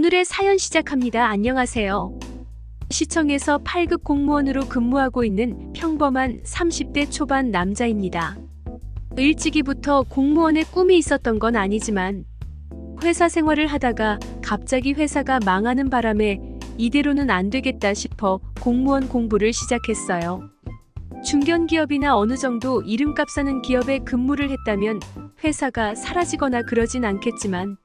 오늘의 사연 시작합니다. 안녕하세요. 시청에서 8급 공무원으로 근무하고 있는 평범한 30대 초반 남자입니다. 일찍이부터 공무원의 꿈이 있었던 건 아니지만 회사 생활을 하다가 갑자기 회사가 망하는 바람에 이대로는 안 되겠다 싶어 공무원 공부를 시작했어요. 중견기업이나 어느 정도 이름값 사는 기업에 근무를 했다면 회사가 사라지거나 그러진 않겠지만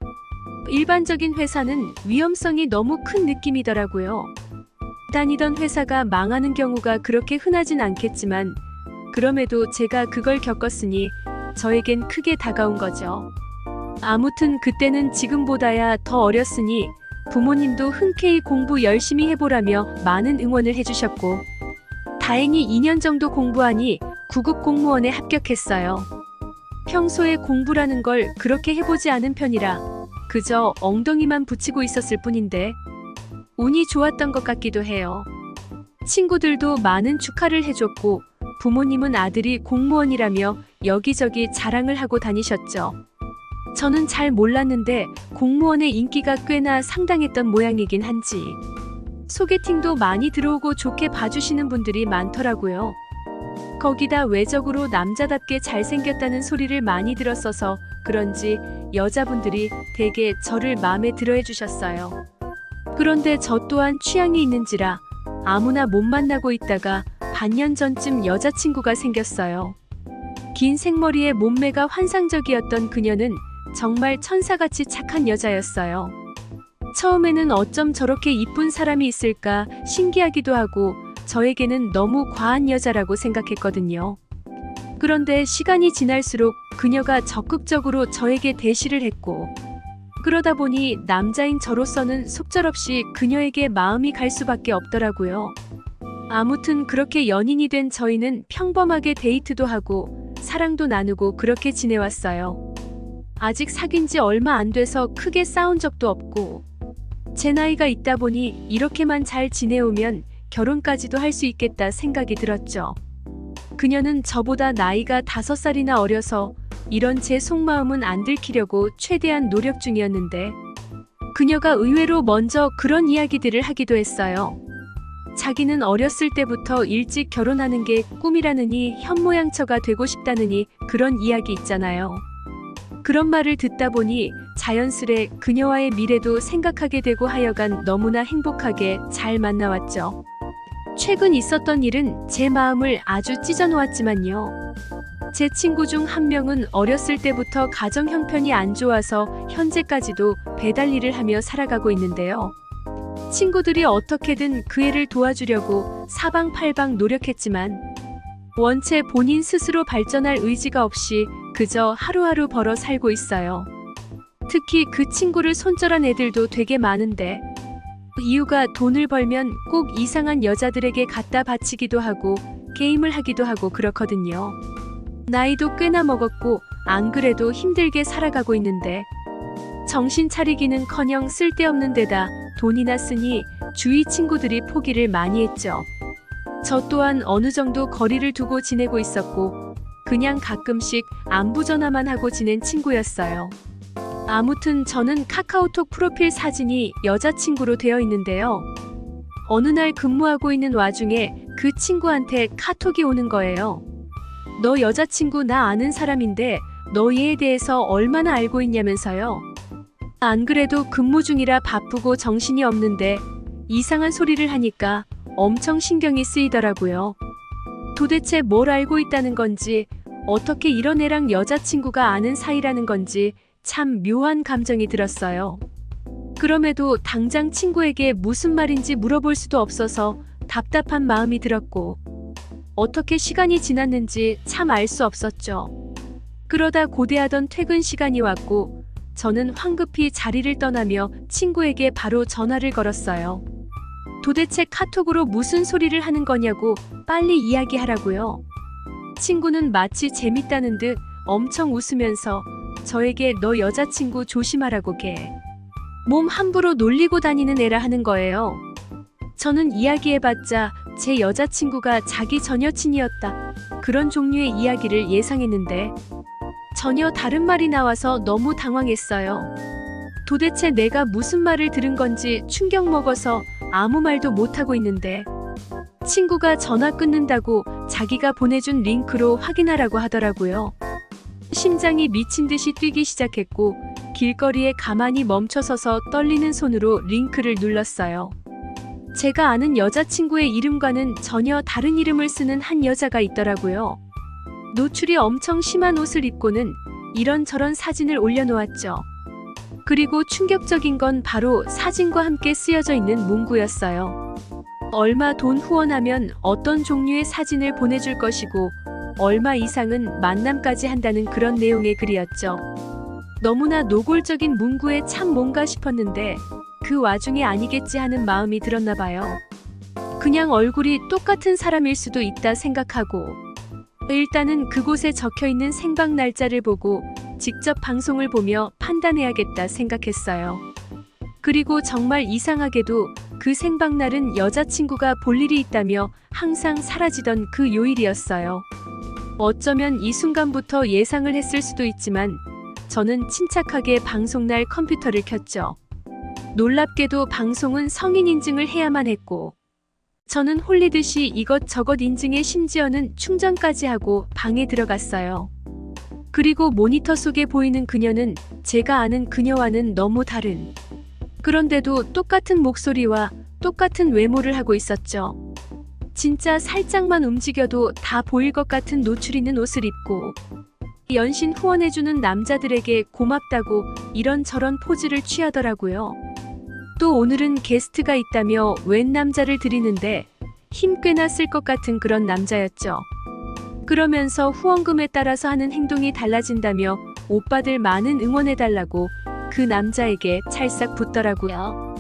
일반적인 회사는 위험성이 너무 큰 느낌이더라고요. 다니던 회사가 망하는 경우가 그렇게 흔하진 않겠지만 그럼에도 제가 그걸 겪었으니 저에겐 크게 다가온 거죠. 아무튼 그때는 지금보다야 더 어렸으니 부모님도 흔쾌히 공부 열심히 해보라며 많은 응원을 해주셨고 다행히 2년 정도 공부하니 9급 공무원에 합격했어요. 평소에 공부라는 걸 그렇게 해보지 않은 편이라 그저 엉덩이만 붙이고 있었을 뿐인데 운이 좋았던 것 같기도 해요. 친구들도 많은 축하를 해줬고 부모님은 아들이 공무원이라며 여기저기 자랑을 하고 다니셨죠. 저는 잘 몰랐는데 공무원의 인기가 꽤나 상당했던 모양이긴 한지 소개팅도 많이 들어오고 좋게 봐주시는 분들이 많더라고요. 거기다 외적으로 남자답게 잘생겼다는 소리를 많이 들었어서 그런지 여자분들이 되게 저를 마음에 들어 해주셨어요. 그런데 저 또한 취향이 있는지라 아무나 못 만나고 있다가 반년 전쯤 여자친구가 생겼어요. 긴 생머리에 몸매가 환상적이었던 그녀는 정말 천사같이 착한 여자였어요. 처음에는 어쩜 저렇게 이쁜 사람이 있을까 신기하기도 하고 저에게는 너무 과한 여자라고 생각했거든요. 그런데 시간이 지날수록 그녀가 적극적으로 저에게 대시를 했고 그러다 보니 남자인 저로서는 속절없이 그녀에게 마음이 갈 수밖에 없더라고요. 아무튼 그렇게 연인이 된 저희는 평범하게 데이트도 하고 사랑도 나누고 그렇게 지내왔어요. 아직 사귄 지 얼마 안 돼서 크게 싸운 적도 없고 제 나이가 있다 보니 이렇게만 잘 지내오면 결혼까지도 할 수 있겠다 생각이 들었죠. 그녀는 저보다 나이가 5살이나 어려서 이런 제 속마음은 안 들키려고 최대한 노력 중이었는데 그녀가 의외로 먼저 그런 이야기들을 하기도 했어요. 자기는 어렸을 때부터 일찍 결혼하는 게 꿈이라느니 현모양처가 되고 싶다느니 그런 이야기 있잖아요. 그런 말을 듣다 보니 자연스레 그녀와의 미래도 생각하게 되고 하여간 너무나 행복하게 잘 만나왔죠. 최근 있었던 일은 제 마음을 아주 찢어놓았지만요. 제 친구 중 한 명은 어렸을 때부터 가정 형편이 안 좋아서 현재까지도 배달 일을 하며 살아가고 있는데요. 친구들이 어떻게든 그 애를 도와주려고 사방팔방 노력했지만 원체 본인 스스로 발전할 의지가 없이 그저 하루하루 벌어 살고 있어요. 특히 그 친구를 손절한 애들도 되게 많은데 이유가 돈을 벌면 꼭 이상한 여자들에게 갖다 바치기도 하고 게임을 하기도 하고 그렇거든요. 나이도 꽤나 먹었고 안 그래도 힘들게 살아가고 있는데 정신 차리기는커녕 쓸데없는 데다 돈이나 쓰니 주위 친구들이 포기를 많이 했죠. 저 또한 어느 정도 거리를 두고 지내고 있었고 그냥 가끔씩 안부 전화만 하고 지낸 친구였어요. 아무튼 저는 카카오톡 프로필 사진이 여자친구로 되어 있는데요. 어느 날 근무하고 있는 와중에 그 친구한테 카톡이 오는 거예요. 너 여자친구 나 아는 사람인데 너 얘에 대해서 얼마나 알고 있냐면서요. 안 그래도 근무 중이라 바쁘고 정신이 없는데 이상한 소리를 하니까 엄청 신경이 쓰이더라고요. 도대체 뭘 알고 있다는 건지 어떻게 이런 애랑 여자친구가 아는 사이라는 건지 참 묘한 감정이 들었어요. 그럼에도 당장 친구에게 무슨 말인지 물어볼 수도 없어서 답답한 마음이 들었고 어떻게 시간이 지났는지 참 알 수 없었죠. 그러다 고대하던 퇴근 시간이 왔고 저는 황급히 자리를 떠나며 친구에게 바로 전화를 걸었어요. 도대체 카톡으로 무슨 소리를 하는 거냐고 빨리 이야기하라고요. 친구는 마치 재밌다는 듯 엄청 웃으면서 저에게 너 여자친구 조심하라고 몸 함부로 놀리고 다니는 애라 하는 거예요. 저는 이야기해봤자 제 여자친구가 자기 전 여친이었다. 그런 종류의 이야기를 예상했는데 전혀 다른 말이 나와서 너무 당황했어요. 도대체 내가 무슨 말을 들은 건지 충격 먹어서 아무 말도 못하고 있는데 친구가 전화 끊는다고 자기가 보내준 링크로 확인하라고 하더라고요. 심장이 미친 듯이 뛰기 시작했고 길거리에 가만히 멈춰서서 떨리는 손으로 링크를 눌렀어요. 제가 아는 여자친구의 이름과는 전혀 다른 이름을 쓰는 한 여자가 있더라고요. 노출이 엄청 심한 옷을 입고는 이런저런 사진을 올려놓았죠. 그리고 충격적인 건 바로 사진과 함께 쓰여져 있는 문구였어요. 얼마 돈 후원하면 어떤 종류의 사진을 보내줄 것이고 얼마 이상은 만남까지 한다는 그런 내용의 글이었죠. 너무나 노골적인 문구에 참 뭔가 싶었는데 그 와중에 아니겠지 하는 마음이 들었나 봐요. 그냥 얼굴이 똑같은 사람일 수도 있다 생각하고 일단은 그곳에 적혀있는 생방 날짜를 보고 직접 방송을 보며 판단해야겠다 생각했어요. 그리고 정말 이상하게도 그 생방날은 여자친구가 볼 일이 있다며 항상 사라지던 그 요일이었어요. 어쩌면 이 순간부터 예상을 했을 수도 있지만 저는 침착하게 방송날 컴퓨터를 켰죠. 놀랍게도 방송은 성인 인증을 해야만 했고 저는 홀리듯이 이것저것 인증에 심지어는 충전까지 하고 방에 들어갔어요. 그리고 모니터 속에 보이는 그녀는 제가 아는 그녀와는 너무 다른, 그런데도 똑같은 목소리와 똑같은 외모를 하고 있었죠. 진짜 살짝만 움직여도 다 보일 것 같은 노출 있는 옷을 입고 연신 후원해주는 남자들에게 고맙다고 이런저런 포즈를 취하더라고요. 또 오늘은 게스트가 있다며 웬 남자를 들이는데 힘 꽤나 쓸 것 같은 그런 남자였죠. 그러면서 후원금에 따라서 하는 행동이 달라진다며 오빠들 많은 응원해달라고 그 남자에게 찰싹 붙더라고요.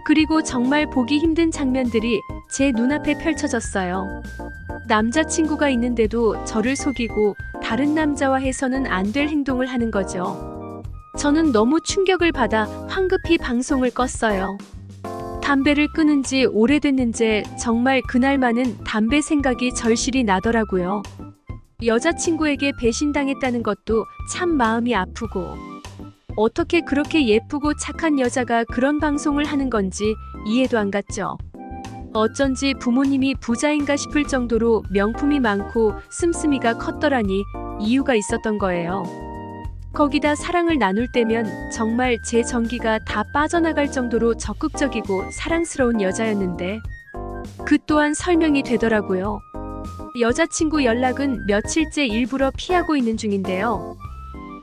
그리고 정말 보기 힘든 장면들이 제 눈앞에 펼쳐졌어요. 남자친구가 있는데도 저를 속이고 다른 남자와 해서는 안 될 행동을 하는 거죠. 저는 너무 충격을 받아 황급히 방송을 껐어요. 담배를 끊은 지 오래됐는지 정말 그날만은 담배 생각이 절실히 나더라고요. 여자친구에게 배신당했다는 것도 참 마음이 아프고 어떻게 그렇게 예쁘고 착한 여자가 그런 방송을 하는 건지 이해도 안 갔죠. 어쩐지 부모님이 부자인가 싶을 정도로 명품이 많고 씀씀이가 컸더라니 이유가 있었던 거예요. 거기다 사랑을 나눌 때면 정말 제 전기가 다 빠져나갈 정도로 적극적이고 사랑스러운 여자였는데 그 또한 설명이 되더라고요. 여자친구 연락은 며칠째 일부러 피하고 있는 중인데요.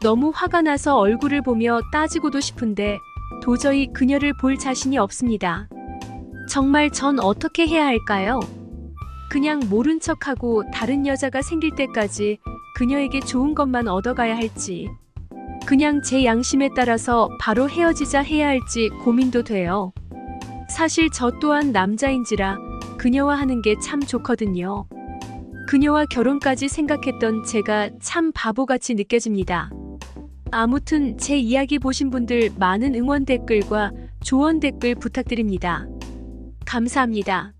너무 화가 나서 얼굴을 보며 따지고도 싶은데 도저히 그녀를 볼 자신이 없습니다. 정말 전 어떻게 해야 할까요? 그냥 모른 척하고 다른 여자가 생길 때까지 그녀에게 좋은 것만 얻어가야 할지 그냥 제 양심에 따라서 바로 헤어지자 해야 할지 고민도 돼요. 사실 저 또한 남자인지라 그녀와 하는 게 참 좋거든요. 그녀와 결혼까지 생각했던 제가 참 바보같이 느껴집니다. 아무튼 제 이야기 보신 분들 많은 응원 댓글과 조언 댓글 부탁드립니다. 감사합니다.